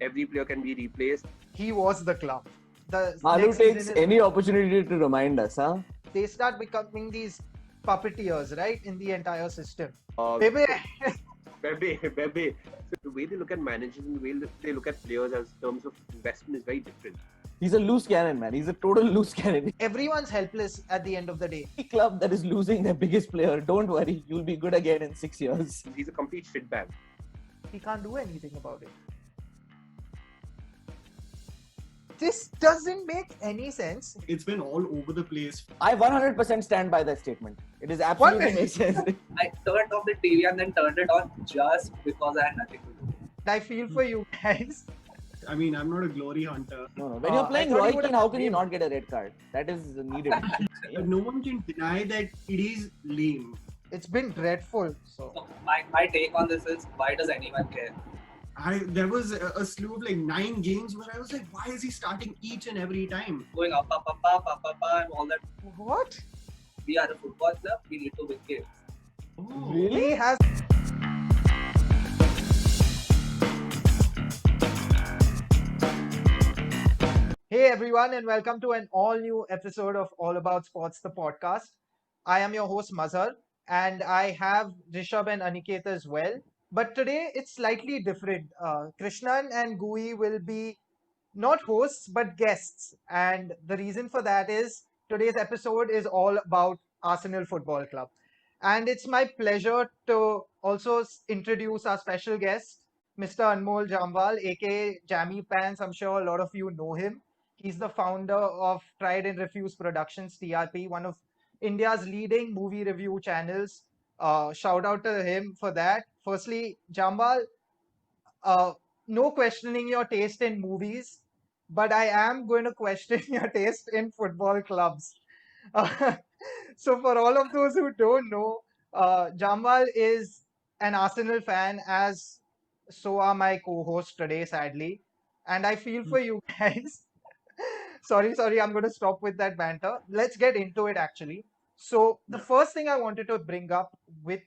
every player can be replaced. He was the club. The Malu next takes season is any opportunity to remind us, huh? they start becoming these puppeteers, right, in the entire system. Uh, Maybe Bebe. So the way they look at managers and the way they look at players as terms of investment is very different. He's a loose cannon, man. He's a total loose cannon. everyone's helpless at the end of the day. Any club that is losing their biggest player, don't worry, you'll be good again in 6 years. He's a complete shitbag. He can't do anything about it. This doesn't make any sense. It's been all over the place. I 100% stand by that statement. It is absolutely What? makes sense. I turned off the TV and then turned it on just because I had nothing to do. I feel for you guys. I mean, I'm not a glory hunter. No. When you're I playing thought you Roy would Keane, have how can you named- not get a red card? That is needed. But no one can deny that it is lame. It's been dreadful. So So my take on this is, why does anyone care? There was a slew of like 9 games where I was like, why is he starting each and every time? Going up, and all that. what? We are a football club. We need to win games. Oh, He has. Hey everyone, and welcome to an all-new episode of All About Sports, the podcast. I am your host Mazhar, and I have Rishabh and Aniket as well. But today it's slightly different. Krishnan and Gui will be not hosts but guests, and the reason for that is today's episode is all about Arsenal Football Club, and it's my pleasure to also introduce our special guest, Mr. Anmol Jamwal, aka Jammy Pants. I'm sure a lot of you know him. He's the founder of Tried and Refused Productions, TRP, one of India's leading movie review channels. Shout out to him for that. Firstly, Jambal, no questioning your taste in movies, but I am going to question your taste in football clubs. Uh, so, for all of those who don't know, Jambal is an Arsenal fan, as so are my co hosts today, sadly. And I feel for you guys. Sorry, I'm going to stop with that banter. Let's get into it actually. So, the first thing I wanted to bring up with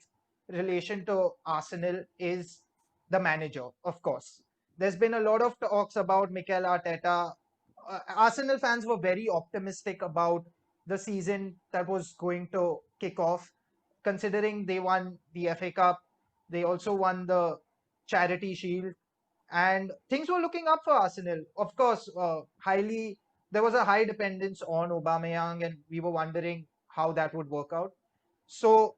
relation to Arsenal is the manager, of course. There's been a lot of talks about Mikel Arteta. Arsenal fans were very optimistic about the season that was going to kick off, considering they won the FA Cup, they also won the Charity Shield, and things were looking up for Arsenal. Of course, there was a high dependence on Aubameyang, and we were wondering how that would work out. So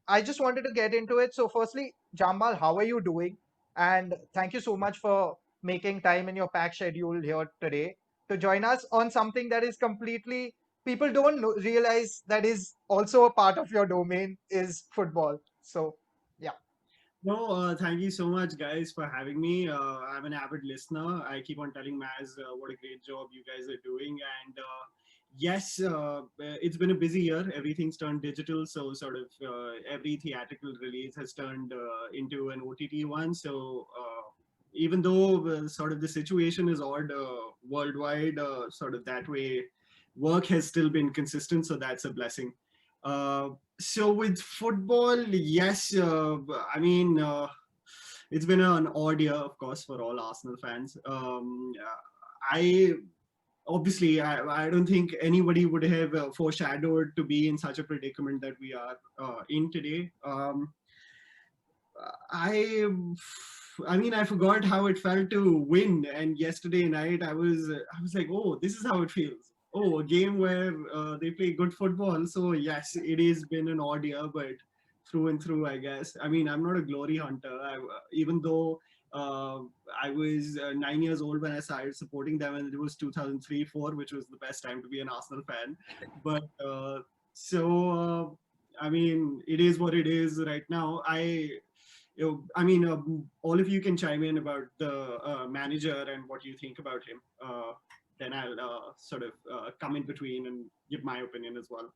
I just wanted to get into it. So firstly, Jambal, how are you doing? And thank you so much for making time in your packed schedule here today to join us on something that is completely people don't realize that is also a part of your domain is football. So yeah. no, thank you so much, guys, for having me. I'm an avid listener. I keep on telling Maz what a great job you guys are doing. And yes, it's been a busy year. Everything's turned digital. So, sort of every theatrical release has turned into an OTT one. So, even though sort of the situation is odd worldwide, sort of that way, work has still been consistent. So, that's a blessing. So with football, yes, I mean, it's been an odd year, of course, for all Arsenal fans. I obviously, I don't think anybody would have foreshadowed to be in such a predicament that we are in today. I mean, I forgot how it felt to win, and yesterday night I was like, oh, this is how it feels. Oh, a game where they play good football. So yes, it has been an odd year, but through and through, I guess. I mean, I'm not a glory hunter. Even though I was 9 years old when I started supporting them, and it was 2003-4, which was the best time to be an Arsenal fan. But I mean, it is what it is right now. I mean, all of you can chime in about the manager and what you think about him. Then I'll sort of come in between and give my opinion as well.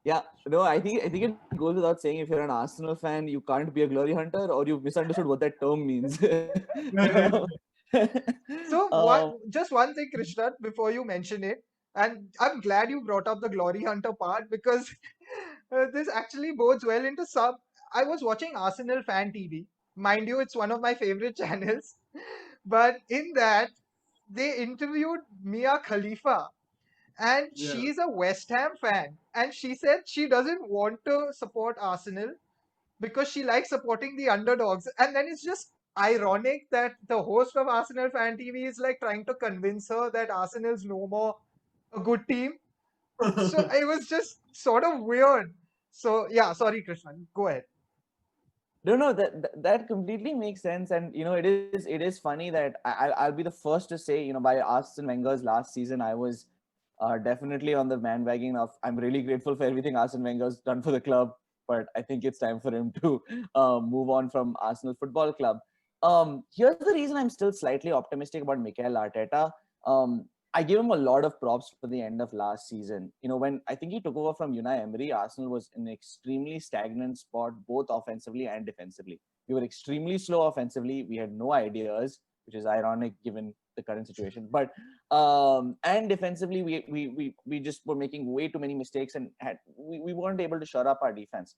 Yeah, no, I think it goes without saying if you're an Arsenal fan, you can't be a glory hunter, or you've misunderstood what that term means. So just one thing, Krishna, before you mention it, and I'm glad you brought up the Glory Hunter part because this actually bodes well into some. I was watching Arsenal Fan TV. Mind you, it's one of my favorite channels. But in that, they interviewed Mia Khalifa, and Yeah. she's a West Ham fan, and she said she doesn't want to support Arsenal because she likes supporting the underdogs. And then it's just ironic that the host of Arsenal Fan TV is like trying to convince her that Arsenal's no more a good team. So it was just sort of weird. So yeah, sorry, Krishnan, go ahead. No, that completely makes sense, and it is funny that I'll be the first to say, by Arsene Wenger's last season, I was definitely on the bandwagon of I'm really grateful for everything Arsene Wenger's done for the club, but I think it's time for him to move on from Arsenal Football Club. Here's the reason I'm still slightly optimistic about Mikel Arteta. I give him a lot of props for the end of last season. When I think he took over from Unai Emery, Arsenal was in an extremely stagnant spot, both offensively and defensively. We were extremely slow offensively. We had no ideas, which is ironic given the current situation. But and defensively, we just were making way too many mistakes, and we weren't able to shut up our defense.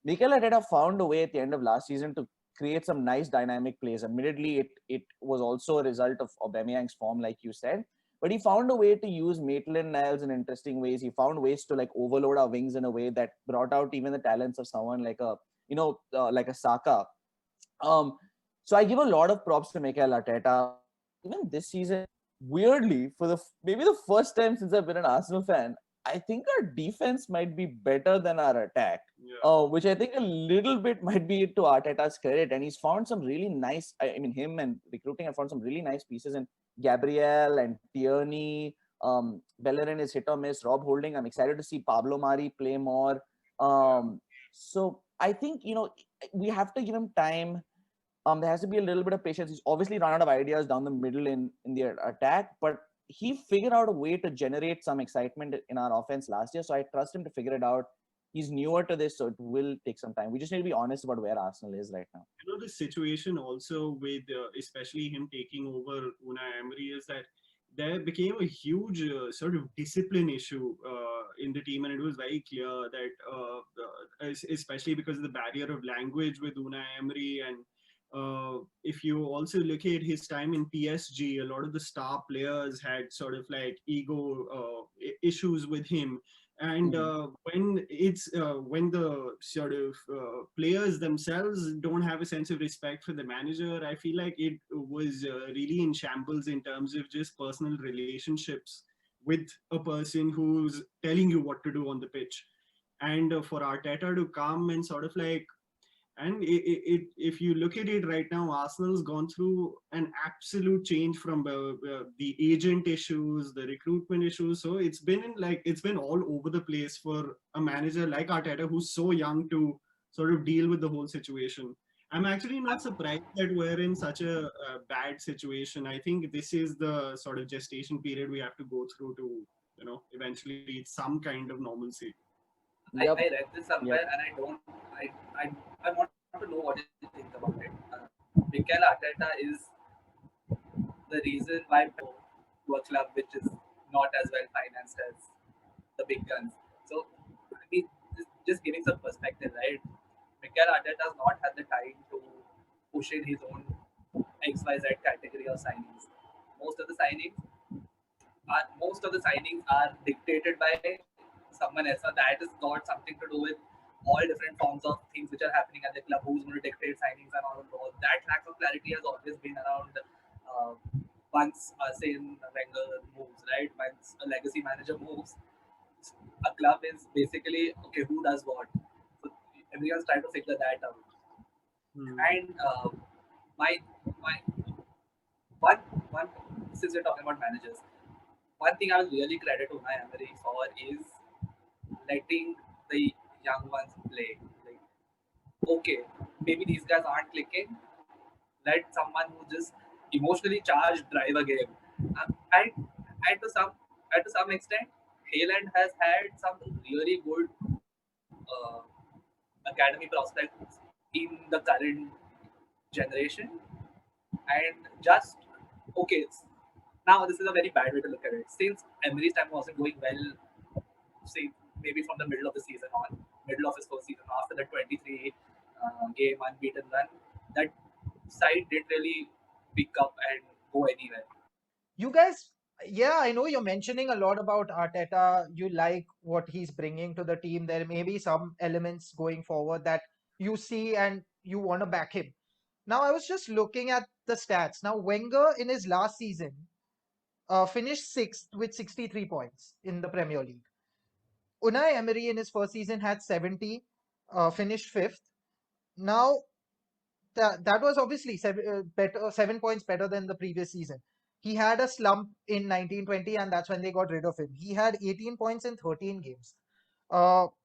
Mikel Arteta found a way at the end of last season to create some nice dynamic plays. Admittedly, it was also a result of Aubameyang's form, like you said. But he found a way to use Maitland-Niles in interesting ways. He found ways to like overload our wings in a way that brought out even the talents of someone like like a Saka. So I give a lot of props to Mikel Arteta. Even this season, weirdly, for maybe the first time since I've been an Arsenal fan, I think our defense might be better than our attack. Yeah. Which I think a little bit might be to Arteta's credit. And he's found some really nice, I mean, him and recruiting have found some really nice pieces in Gabriel and Tierney. Bellerin is hit or miss. Rob Holding, I'm excited to see Pablo Mari play more. So I think, we have to give him time. There has to be a little bit of patience. He's obviously run out of ideas down the middle in the attack, but he figured out a way to generate some excitement in our offense last year. So I trust him to figure it out. He's newer to this, so it will take some time. We just need to be honest about where Arsenal is right now. The situation also with especially him taking over Unai Emery is that there became a huge sort of discipline issue in the team, and it was very clear that especially because of the barrier of language with Unai Emery, and if you also look at his time in PSG, a lot of the star players had sort of like ego issues with him. And when the sort of players themselves don't have a sense of respect for the manager, I feel like it was really in shambles in terms of just personal relationships with a person who's telling you what to do on the pitch. And for Arteta to come and sort of like, and if you look at it right now, Arsenal's gone through an absolute change from the agent issues, the recruitment issues. So it's been all over the place for a manager like Arteta, who's so young to sort of deal with the whole situation. I'm actually not surprised that we're in such a bad situation. I think this is the sort of gestation period we have to go through to, eventually reach some kind of normalcy. I read this somewhere, and I want to know what you think about it. Mikel Arteta is the reason why to a club which is not as well financed as the big guns. So, I mean, just giving some perspective, right? Mikel Arteta has not had the time to push in his own XYZ category of signings. Most of the signings are dictated by someone else. So that has got something to do with all different forms of things which are happening at the club. Who's going to dictate signings and all that lack of clarity has always been around. Once say Wenger moves, right? Once a legacy manager moves, a club is basically okay. Who does what? So everyone's trying to figure that out. And my one since we're talking about managers, one thing I will really credit to my Emery for is letting the young ones play. Like, okay, maybe these guys aren't clicking. Let someone who just emotionally charged drive a game. And to some extent, Haaland has had some really good uh, academy prospects in the current generation. And just okay, now this is a very bad way to look at it. Since Emery's time wasn't going well, say maybe from the middle of the season on, middle of his first season after the 23 game unbeaten run, that side didn't really pick up and go anywhere. You guys, yeah, I know you're mentioning a lot about Arteta. You like what he's bringing to the team. There may be some elements going forward that you see and you want to back him. Now, I was just looking at the stats. Now, Wenger in his last season finished sixth with 63 points in the Premier League. Unai Emery in his first season had 70, finished fifth. Now, that was obviously 7 points better than the previous season. He had a slump in 1920, and that's when they got rid of him. He had 18 points in 13 games,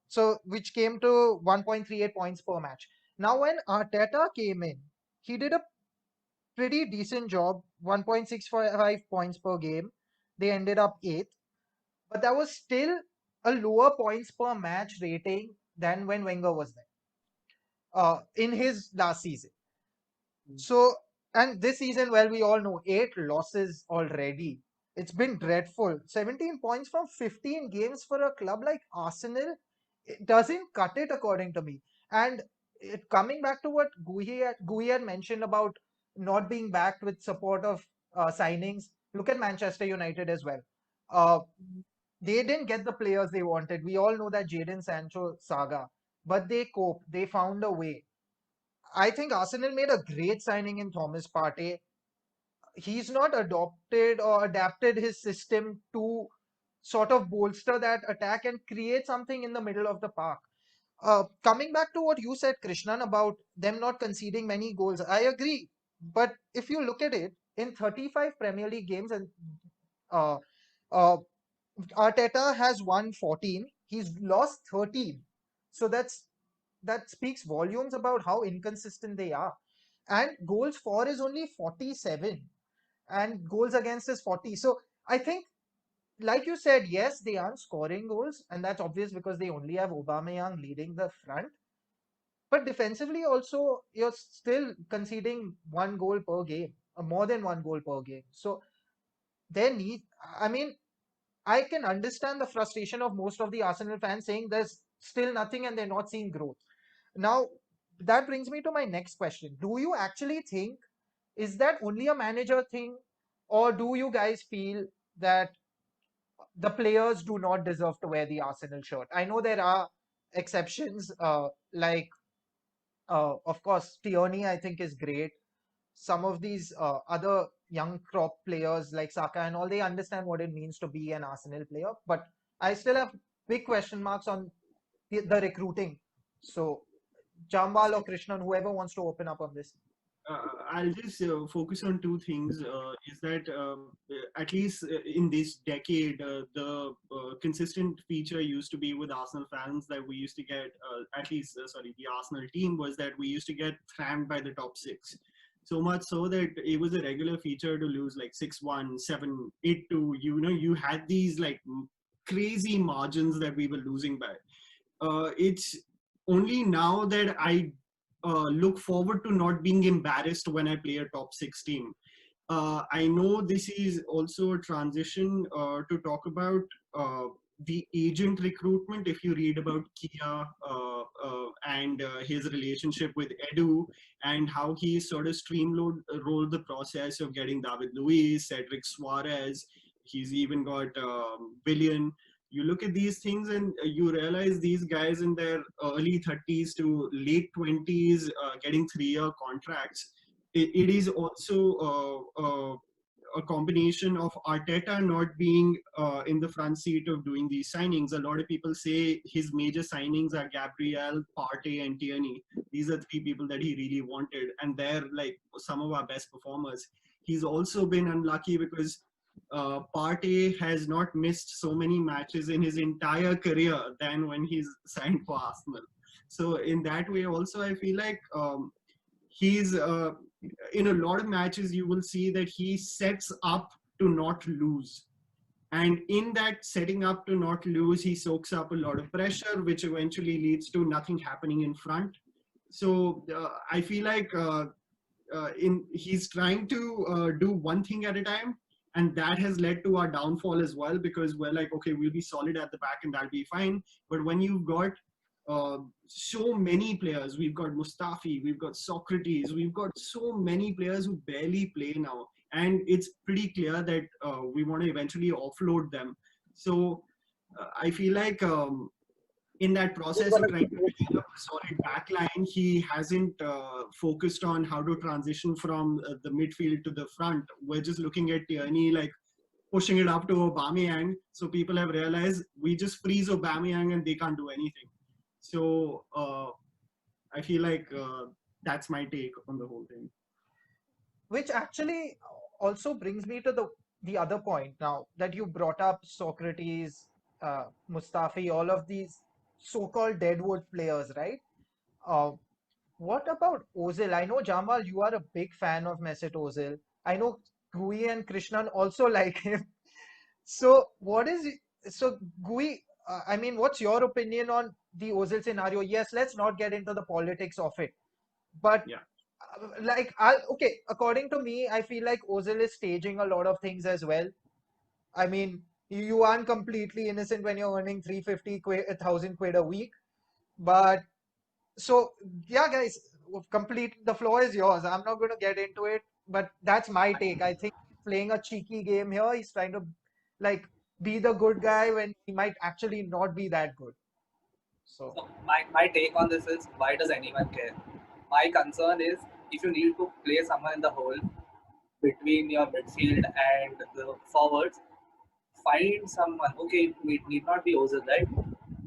so which came to 1.38 points per match. Now, when Arteta came in, he did a pretty decent job, 1.65 points per game. They ended up eighth, but that was still a lower points per match rating than when Wenger was there in his last season. So, and this season, well, we all know 8 losses already. It's been dreadful. 17 points from 15 games for a club like Arsenal, it doesn't cut it according to me. And coming back to what Gui had mentioned about not being backed with support of signings, look at Manchester United as well. Uh, they didn't get the players they wanted. We all know that Jadon Sancho saga, but they coped. They found a way. I think Arsenal made a great signing in Thomas Partey. He's not adopted or adapted his system to sort of bolster that attack and create something in the middle of the park. Coming back to what you said, Krishnan, about them not conceding many goals, I agree. But if you look at it, in 35 Premier League games, and uh, uh, Arteta has won 14, he's lost 13. So that speaks volumes about how inconsistent they are. And goals for is only 47, and goals against is 40. So I think, like you said, yes, they aren't scoring goals, and that's obvious because they only have Aubameyang leading the front. But defensively, also, you're still conceding 1 goal per game, more than 1 goal per game. So there need, I mean, I can understand the frustration of most of the Arsenal fans saying there's still nothing and they're not seeing growth. Now, that brings me to my next question. Do you actually think, is that only a manager thing, or do you guys feel that the players do not deserve to wear the Arsenal shirt? I know there are exceptions, like, of course, Tierney, I think, is great. Some of these other young crop players like Saka and all, they understand what it means to be an Arsenal player. But I still have big question marks on the recruiting. So, Jamwal or Krishnan, whoever wants to open up on this. I'll just focus on two things. Is that at least in this decade, the consistent feature used to be with Arsenal fans that we used to get, at least, sorry, the Arsenal team, was that we used to get crammed by the top six. So much so that it was a regular feature to lose like 6-1, 7-8-2. You had these like crazy margins that we were losing by. It's only now that I look forward to not being embarrassed when I play a top 6 team. I know this is also a transition to talk about the agent recruitment. If you read about Kia and his relationship with Edu and how he sort of rolled the process of getting David Luiz, Cedric Suarez, he's even got Billion. You look at these things and you realize these guys in their early 30s to late 20s getting 3-year contracts. It is also a combination of Arteta not being in the front seat of doing these signings. A lot of people say his major signings are Gabriel, Partey, and Tierney. These are 3 people that he really wanted, and they're like some of our best performers. He's also been unlucky because Partey has not missed so many matches in his entire career than when he's signed for Arsenal. So in that way also, I feel like he's in a lot of matches you will see that he sets up to not lose. And in that setting up to not lose, he soaks up a lot of pressure, which eventually leads to nothing happening in front. So I feel like he's trying to do one thing at a time. And that has led to our downfall as well, because we're like, okay, we'll be solid at the back and that'll be fine. But when you've got so many players. We've got Mustafi, we've got Socrates, we've got so many players who barely play now, and it's pretty clear that we want to eventually offload them. So I feel like in that process of trying to build up a solid backline, he hasn't focused on how to transition from the midfield to the front. We're just looking at Tierney like pushing it up to Aubameyang. So people have realized we just freeze Aubameyang and they can't do anything. So I feel like that's my take on the whole thing. Which actually also brings me to the other point now that you brought up Socrates, Mustafi, all of these so-called deadwood players, right? Uh, what about Ozil? I know Jamal, you are a big fan of Mesut Ozil. I know Gui and Krishnan also like him. So what is so Gui? I mean, what's your opinion on the Ozil scenario? Yes, let's not get into the politics of it, but Yeah. okay, according to me, I feel like Ozil is staging a lot of things as well. I mean, you aren't completely innocent when you're earning 350 quid, 1,000 quid a week. But so, yeah, guys, the floor is yours. I'm not going to get into it, but that's my take. I think he's playing a cheeky game here. He's trying to like be the good guy when he might actually not be that good. So, So my take on this is, why does anyone care? My concern is, if you need to play someone in the hole between your midfield and the forwards, find someone. Okay, it need not be Ozil, right?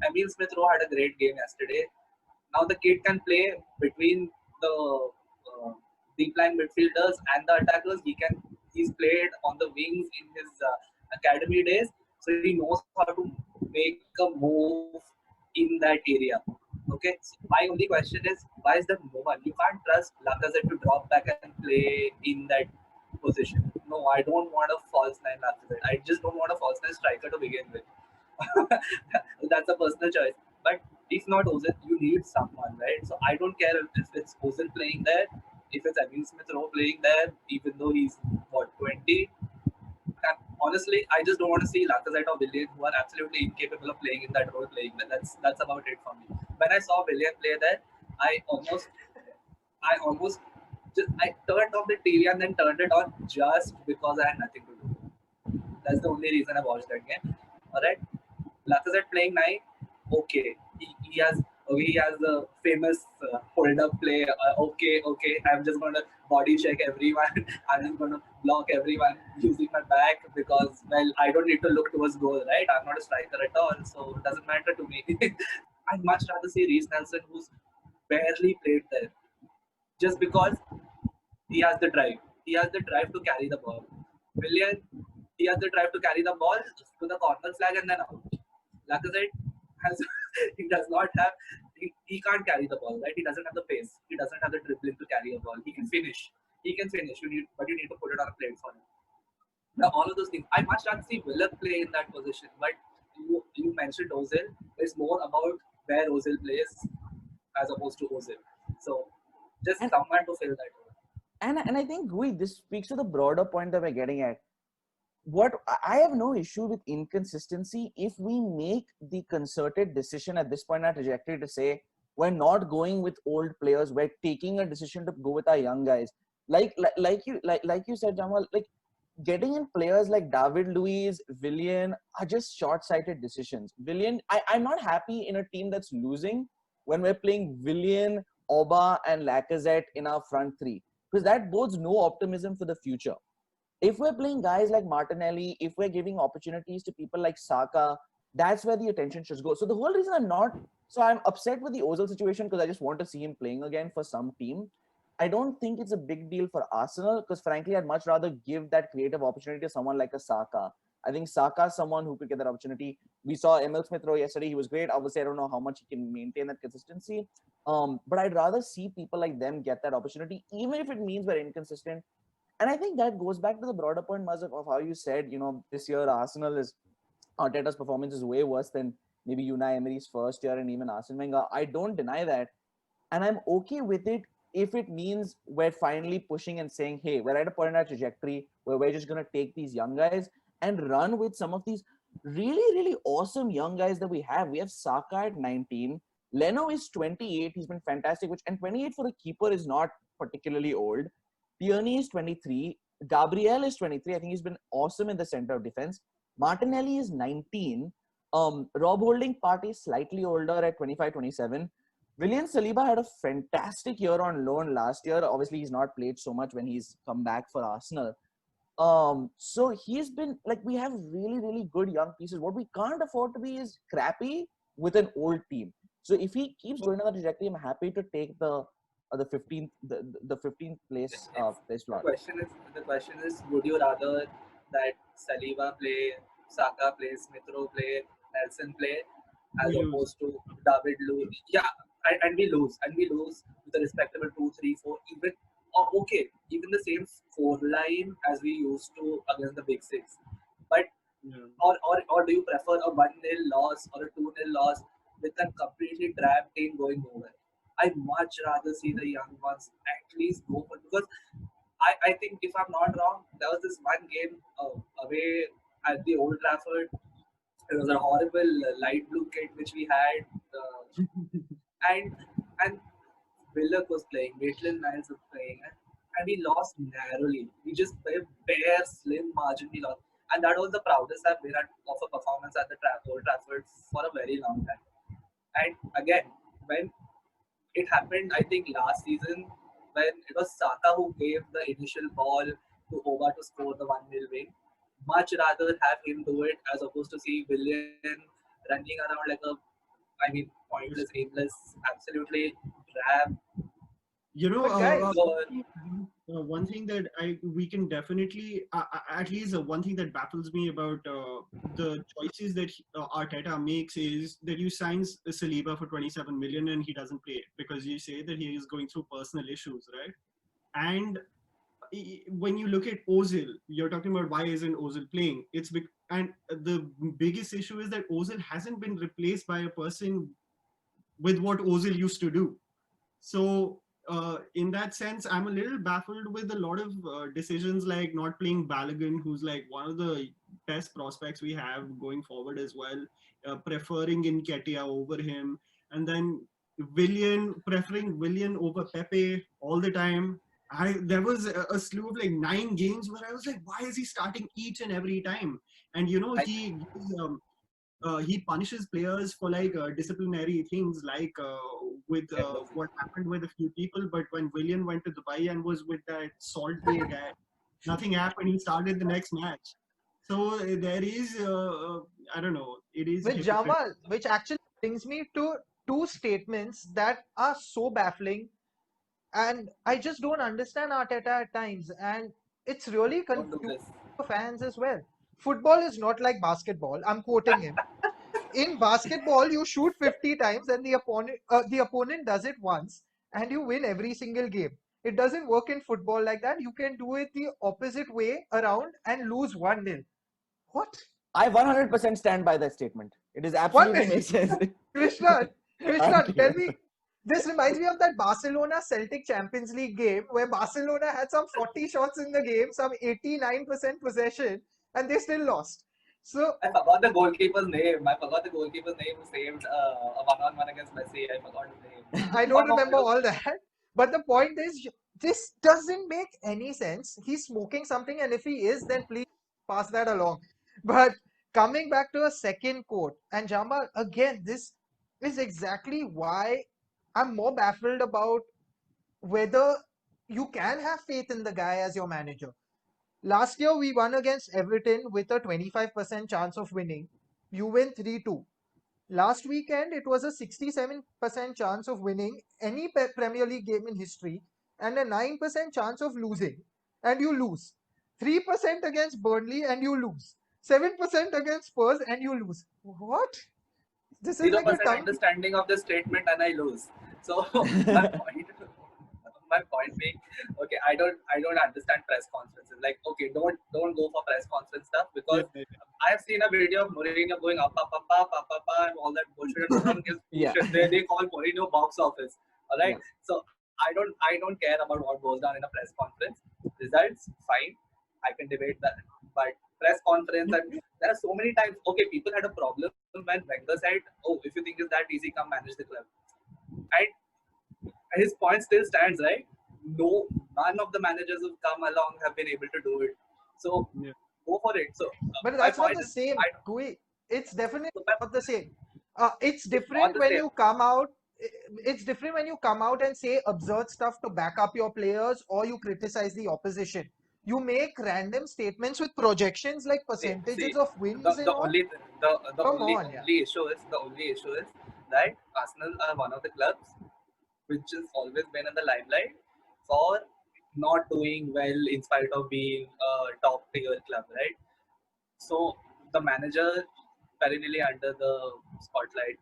Emil Smith Rowe had a great game yesterday. Now the kid can play between the deep line midfielders and the attackers. He's played on the wings in his academy days, so he knows how to make a move in that area. Okay, so my only question is, why is that no one? You can't trust Lacazette to drop back and play in that position. No, I don't want a false nine Lacazette. I just don't want a false nine striker to begin with. That's a personal choice. But if not Ozil, you need someone, right? So I don't care if it's Ozil playing there, if it's Emil Smith Rowe playing there, even though he's what 20. And honestly, I just don't want to see Lacazette or Willian, who are absolutely incapable of playing in that role, playing there. That's about it for me. When I saw Willian play there, I almost I almost I turned off the TV and then turned it on just because I had nothing to do. That's the only reason I watched that game. All right, Lacazette playing nine, okay. He has the famous hold up play. Okay, I'm just gonna body check everyone. I'm just gonna block everyone using my back because, well, I don't need to look towards goal, right? I'm not a striker at all, so it doesn't matter to me. I'd much rather see Reece Nelson, who's barely played there, just because he has the drive. He has the drive to carry the ball. Willian, he has the drive to carry the ball to the corner flag and then out. Lacazette has he does not have he can't carry the ball, right? He doesn't have the pace. He doesn't have the dribbling to carry a ball. He can finish. He can finish. But you need to put it on a plate for him. Now all of those things. I much rather see Willer play in that position. But you mentioned Ozil. It's more about where Ozil plays as opposed to Ozil. So just And someone to fill that role. and I think this speaks to the broader point that we're getting at. What I have no issue with inconsistency if we make the concerted decision at this point in our trajectory to say we're not going with old players, we're taking a decision to go with our young guys. Like you said, Jamal, like getting in players like David Luiz, Willian are just short-sighted decisions. Willian, I'm not happy in a team that's losing when we're playing Willian, Oba, and Lacazette in our front three, because that bodes no optimism for the future. If we're playing guys like Martinelli, if we're giving opportunities to people like Saka, that's where the attention should go. So the whole reason I'm upset with the Ozil situation because I just want to see him playing again for some team. I don't think it's a big deal for Arsenal because frankly, I'd much rather give that creative opportunity to someone like a Saka. I think Saka is someone who could get that opportunity. We saw Emil Smith Rowe yesterday. He was great. Obviously, I don't know how much he can maintain that consistency. But I'd rather see people like them get that opportunity, even if it means we're inconsistent. And I think that goes back to the broader point, Mazhar, of how you said, this year Arteta's performance is way worse than maybe Unai Emery's first year and even Arsene Wenger. I don't deny that. And I'm okay with it if it means we're finally pushing and saying, hey, we're at a point in our trajectory where we're just going to take these young guys and run with some of these really, really awesome young guys that we have. We have Saka at 19. Leno is 28. He's been fantastic, and 28 for a keeper is not particularly old. Tierney is 23. Gabriel is 23. I think he's been awesome in the center of defense. Martinelli is 19. Rob Holding Partey is slightly older at 25, 27. William Saliba had a fantastic year on loan last year. Obviously, he's not played so much when he's come back for Arsenal. So he's been like, we have really, really good young pieces. What we can't afford to be is crappy with an old team. So if he keeps going on the trajectory, I'm happy to take the 15th place slot. The question is, would you rather that Saliba play, Saka play, Smith Rowe play, Nelson play, as We lose. opposed to David lose? Yeah, and we lose with a respectable 2, 3, 4, even okay, even the same 4 line as we used to against the big 6. But Yeah. or do you prefer a 1-0 loss or a 2-0 loss with a completely drab team going over? I much rather see the young ones at least go for, because I think, if I'm not wrong, there was this one game away at the Old Trafford. It was a horrible light blue kit which we had, and and Willock was playing, Maitland Niles was playing, and we lost narrowly. We just by a bare slim margin we lost, and that was the proudest I've been at of a performance at the Old Trafford for a very long time. And again, when it happened, I think last season, when it was Saka who gave the initial ball to Oba to score the 1-0 win. Much rather have him do it as opposed to see Willian running around like pointless, aimless, absolutely drab. But guys, One thing that we can definitely, at least one thing that baffles me about the choices that Arteta makes is that you sign Saliba for 27 million and he doesn't play because you say that he is going through personal issues, right? And when you look at Ozil, you're talking about why isn't Ozil playing? And the biggest issue is that Ozil hasn't been replaced by a person with what Ozil used to do. So in that sense, I'm a little baffled with a lot of decisions like not playing Balogun, who's like one of the best prospects we have going forward as well, preferring Nketiah over him, and then preferring Willian over Pepe all the time. There was a slew of like 9 games where I was like, why is he starting each and every time? And he punishes players for like disciplinary things, like with what happened with a few people. But when Willian went to Dubai and was with that Salt Bay guy, nothing happened. He started the next match. So there is, I don't know, it is with hypocritical. Jamal, which actually brings me to two statements that are so baffling, and I just don't understand Arteta at times, and it's really Don't do confusing this. for fans as well. Football is not like basketball. I'm quoting him. In basketball, you shoot 50 times and the opponent does it once and you win every single game. It doesn't work in football like that. You can do it the opposite way around and lose 1-0. What? I 100% stand by that statement. It is 1 absolutely makes sense. Krishna, I'm Krishna, tell kidding. me. This reminds me of that Barcelona Celtic Champions League game where Barcelona had some 40 shots in the game, some 89% possession, and they still lost. So I forgot the goalkeeper's name. Who saved a one-on-one against Messi. I forgot his name. I don't remember all that. But the point is, this doesn't make any sense. He's smoking something, and if he is, then please pass that along. But coming back to a second quote, and Jamal, again, this is exactly why I'm more baffled about whether you can have faith in the guy as your manager. Last year, we won against Everton with a 25% chance of winning. You win 3-2. Last weekend, it was a 67% chance of winning any Premier League game in history and a 9% chance of losing, and you lose. 3% against Burnley and you lose. 7% against Spurs and you lose. What? This is Zero like a percent tongue. understanding of the statement and I lose. So my point being, okay, I don't understand press conferences. Like, okay, don't go for press conference stuff, because Yeah, I have seen a video of Mourinho going up, and all that bullshit. No one gives Yeah. shit. They call Mourinho box office. All right. Yeah. So I don't care about what goes down in a press conference. Results, fine. I can debate that. But press conference, and there are so many times. Okay, people had a problem when Wenger said, "Oh, if you think it's that easy, come manage the club." And his point still stands, right? No, none of the managers who've come along have been able to do it. So Yeah. go for it. So But my that's not point the is, same. I It's definitely so my, not the same. It's it's not different the when same. you come out. It's different when you come out and say absurd stuff to back up your players, or you criticize the opposition. You make random statements with projections like See, percentages of wins and the all. only the Come only on, yeah. only issue is that Arsenal are one of the clubs which has always been in the limelight for not doing well in spite of being a top tier club, right? So the manager perennially under the spotlight.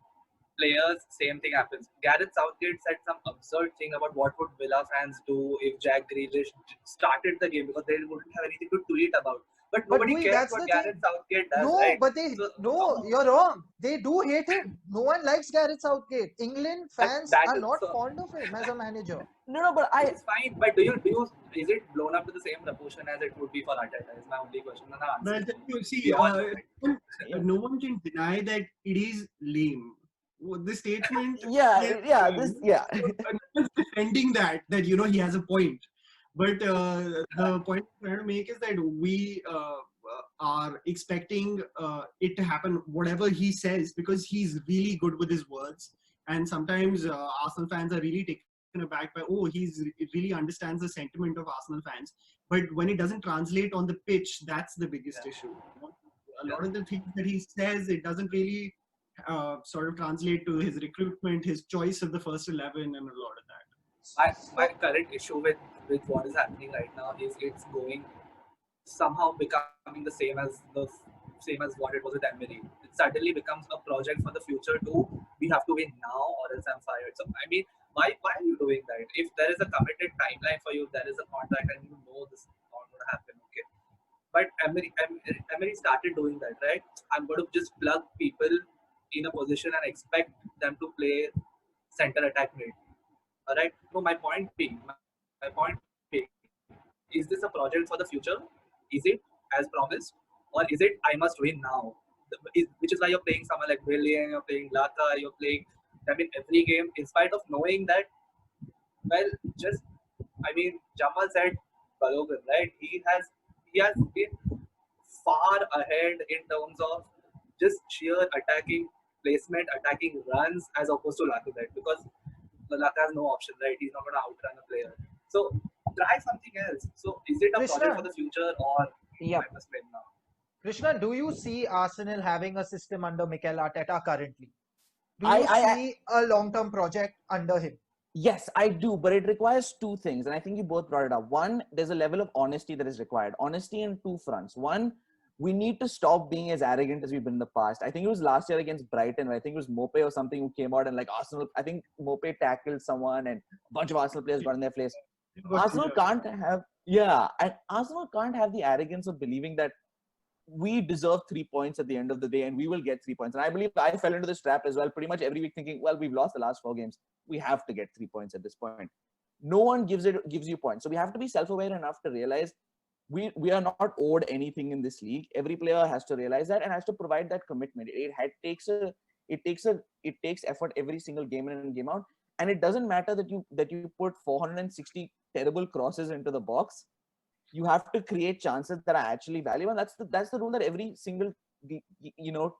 Players, same thing happens. Gareth Southgate said some absurd thing about what would Villa fans do if Jack Grealish started the game because they wouldn't have anything to tweet about. But But nobody Louis, cares that's what the Gareth thing. Southgate does, No, right? but they So no, you're wrong. They do hate him. No one likes Gareth Southgate. England fans that are is not so. fond of him as a manager. No, but Which I is fine, but do you is it blown up to the same proportion as it would be for Arteta? Is my only question, and the But answer I'll is tell no. you, see, We all know it. yeah no one can deny that it is lame. The statement, yeah yes, yeah this lame. yeah No one's defending that he has a point. But the point I'm trying to make is that we are expecting it to happen, whatever he says, because he's really good with his words. And sometimes Arsenal fans are really taken aback by, oh, he really understands the sentiment of Arsenal fans. But when it doesn't translate on the pitch, that's the biggest Yeah. issue. A Yeah. lot of the things that he says, it doesn't really sort of translate to his recruitment, his choice of the first 11, and a lot of that. My So current issue with what is happening right now is it's going somehow becoming the same as what it was with Emery. It suddenly becomes a project for the future too. We have to win now or else I'm fired. So I mean, why are you doing that? If there is a committed timeline for you, there is a contract and you know this is not going to happen, okay. But Emery started doing that, right? I'm going to just plug people in a position and expect them to play center attack mid. All right. No, my point being, is this a project for the future? Is it as promised, or is it I must win now? Which is why you're playing someone like Brilliant, you're playing Lata, you're playing them in every game, in spite of knowing that, well, just I mean, Jamal said Balogun, right? He has been far ahead in terms of just sheer attacking placement, attacking runs, as opposed to Lacazette, because Laka has no option, right? He's not going to outrun a player. So try something else. So is it a project for Krishna, the future, or yeah I must win now? Krishna, do you see Arsenal having a system under Mikel Arteta currently? Do you I see a long-term project under him? yes, I do, but it requires two things, and I think you both brought it up. One, there's a level of honesty that is required. Honesty in two fronts. One, we need to stop being as arrogant as we've been in the past. I think it was last year against Brighton, where I think it was Mope or something who came out and like Arsenal. I think Mope tackled someone, and a bunch of Arsenal players got in their place. Got Arsenal injured. can't have and Arsenal can't have the arrogance of believing that we deserve 3 points at the end of the day and we will get 3 points. And I believe I fell into this trap as well, pretty much every week thinking, well, we've lost the last 4 games. We have to get 3 points at this point. No one gives you points. So we have to be self-aware enough to realize we are not owed anything in this league. Every player has to realize that and has to provide that commitment. It takes effort every single game in and game out. And it doesn't matter that you put 460 terrible crosses into the box. You have to create chances that are actually valuable. And that's the rule that every single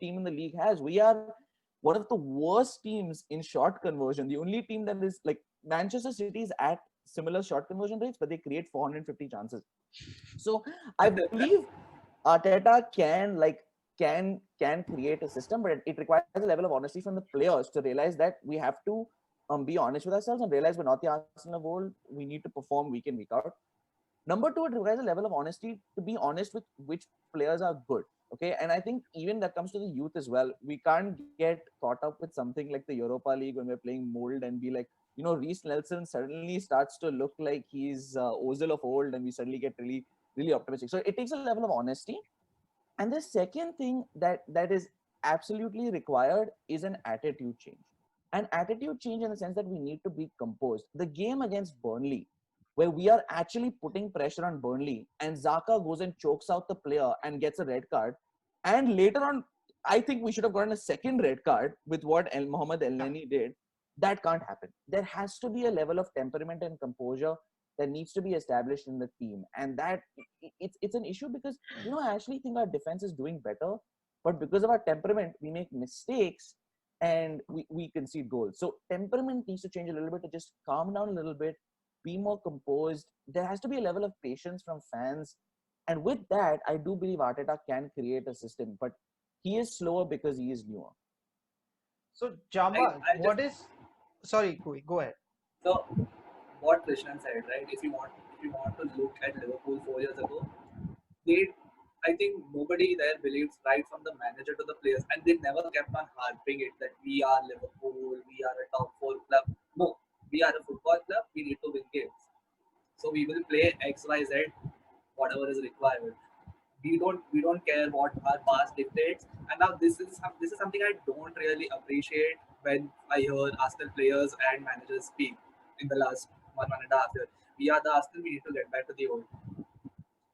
team in the league has. We are one of the worst teams in shot conversion. The only team that is like Manchester City is at similar shot conversion rates, but they create 450 chances. So I believe Arteta can create a system, but it requires a level of honesty from the players to realize that we have to be honest with ourselves and realize we're not the Arsenal of old. We need to perform week in, week out. Number two, it requires a level of honesty to be honest with which players are good. Okay. And I think even that comes to the youth as well. We can't get caught up with something like the Europa League when we're playing mold and be like, Reece Nelson suddenly starts to look like he's Ozil of old and we suddenly get really, really optimistic. So it takes a level of honesty. And the second thing that is absolutely required is an attitude change. An attitude change in the sense that we need to be composed. The game against Burnley, where we are actually putting pressure on Burnley and Xhaka goes and chokes out the player and gets a red card. And later on, I think we should have gotten a second red card with what Mohamed Elneny did. That can't happen. There has to be a level of temperament and composure that needs to be established in the team. And that it's an issue because, I actually think our defense is doing better. But because of our temperament, we make mistakes and we concede goals. So temperament needs to change a little bit to just calm down a little bit, be more composed. There has to be a level of patience from fans. And with that, I do believe Arteta can create a system. But he is slower because he is newer. So, Jamwal, Sorry, Kui, go ahead. So, what Krishnan said, right? If you want to look at Liverpool 4 years ago, I think nobody there believes right from the manager to the players, and they never kept on harping it that we are Liverpool, we are a top 4 club. No, we are a football club. We need to win games, so we will play X, Y, Z, whatever is required. We don't care what our past dictates. And now this is something I don't really appreciate when I hear Arsenal players and managers speak in the last one and a half year. We are the Arsenal. We need to get back to the old.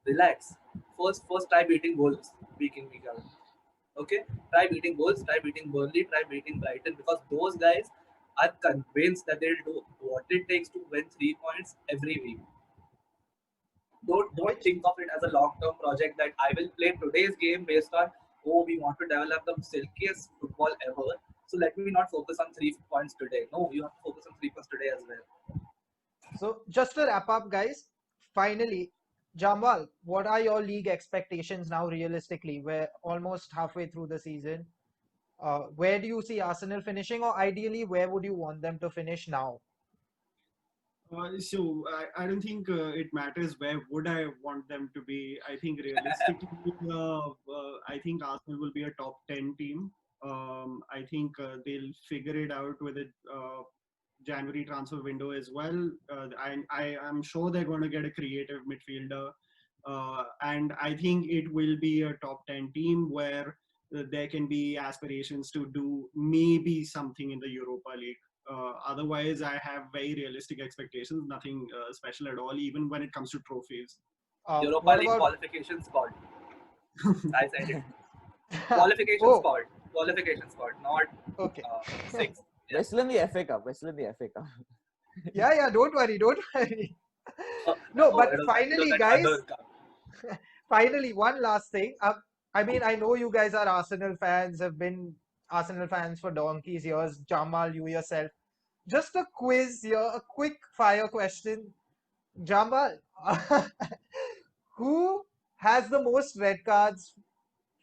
Relax. First try beating goals week in week out. Okay, try beating goals. Try beating Burnley. Try beating Brighton because those guys are convinced that they'll do what it takes to win 3 points every week. Don't think of it as a long-term project that I will play today's game based on, we want to develop the silkiest football ever. So let me not focus on 3 points today. No, you have to focus on 3 points today as well. So just to wrap up, guys, finally, Jamwal, what are your league expectations now realistically? We're almost halfway through the season. Where do you see Arsenal finishing, or ideally, where would you want them to finish now? So I don't think it matters where would I want them to be. I think realistically, I think Arsenal will be a top 10 team. I think they'll figure it out with a January transfer window as well. I am sure they're going to get a creative midfielder. And I think it will be a top 10 team where there can be aspirations to do maybe something in the Europa League. Otherwise, I have very realistic expectations, nothing special at all, even when it comes to trophies. Europa What League about qualification spot. I said it. Qualification spot, not Okay. 6. We're still in the FA Cup. Yeah, don't worry. No, but finally, guys, finally, one last thing. I mean, I know you guys are Arsenal fans, have been Arsenal fans for donkey's years. Jamal, you yourself. Just a quiz here, a quick fire question. Jamal, who has the most red cards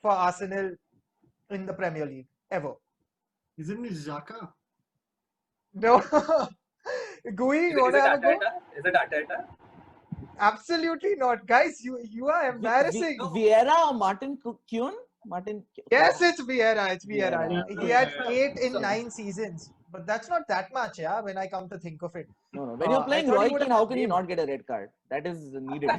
for Arsenal in the Premier League ever? Isn't it Xhaka? No. Gui, you want to have a go? Is it Arteta? Absolutely not. Guys, you are embarrassing. Vieira or Martin Kuhn? Yes, it's Vieira. It's Vieira. Vieira. He had Yeah. 8 in 9 seasons. But that's not that much, yeah, when I come to think of it. No. When you're playing I thought Roy he would Keane, have how can you named- not get a red card? That is needed.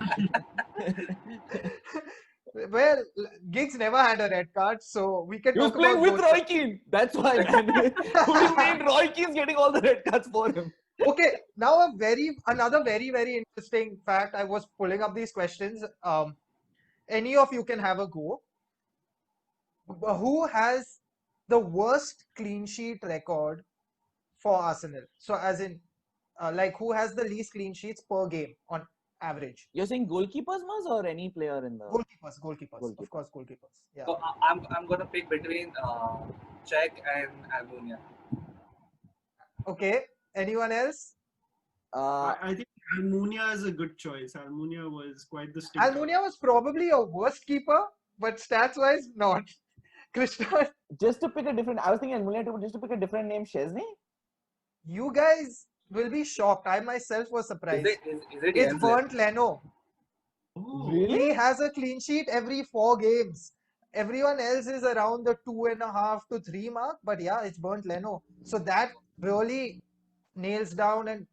Well, Giggs never had a red card, so we can He was talk playing about with both. Roy Keane. That's why, man. Who do you mean Roy Keane's getting all the red cards for him? Okay, now another very interesting fact. I was pulling up these questions. Any of you can have a go. Who has the worst clean sheet record for Arsenal? So, as in, like, who has the least clean sheets per game on average? You're saying goalkeepers, Maz, or any player in the Goalkeepers. Of Goalkeepers. course, goalkeepers. Yeah. So I'm gonna pick between Czech and Almunia. Okay. Anyone else? I think Almunia is a good choice. Almunia was quite the stinker. Almunia was probably a worst keeper, but stats-wise, not. Krishna, just to pick a different. I was thinking Almunia just to pick a different name, Chesney. you guys will be shocked. I myself was surprised. Is it It's Jens? Bernd Leno. Oh, Really? He has a clean sheet every 4 games. Everyone else is around the 2.5 to 3 mark, but yeah, it's Bernd Leno. So that really nails down and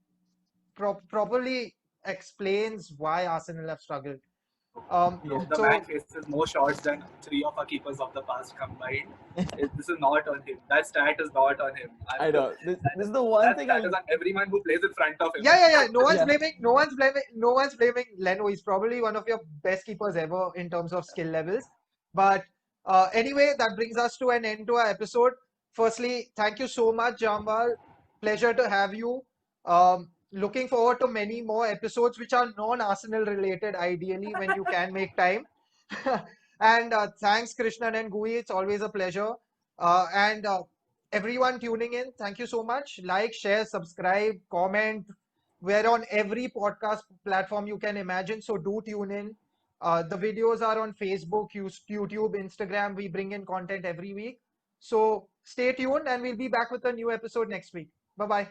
properly explains why Arsenal have struggled. No, the So man faces more shots than 3 of our keepers of the past combined. This is not on him. That stat is not on him. I know. This is the one That thing stat is on every man who plays in front of him. yeah. No one's Yeah. blaming. No one's blaming Leno. He's probably one of your best keepers ever in terms of skill levels. But anyway, that brings us to an end to our episode. Firstly, thank you so much, Jamwal. Pleasure to have you. Looking forward to many more episodes which are non-Arsenal related, ideally, when you can make time. And thanks, Krishnan and Gui. It's always a pleasure. And everyone tuning in, thank you so much. Like, share, subscribe, comment. We're on every podcast platform you can imagine, so do tune in. The videos are on Facebook, YouTube, Instagram. We bring in content every week. So stay tuned, and we'll be back with a new episode next week. Bye bye.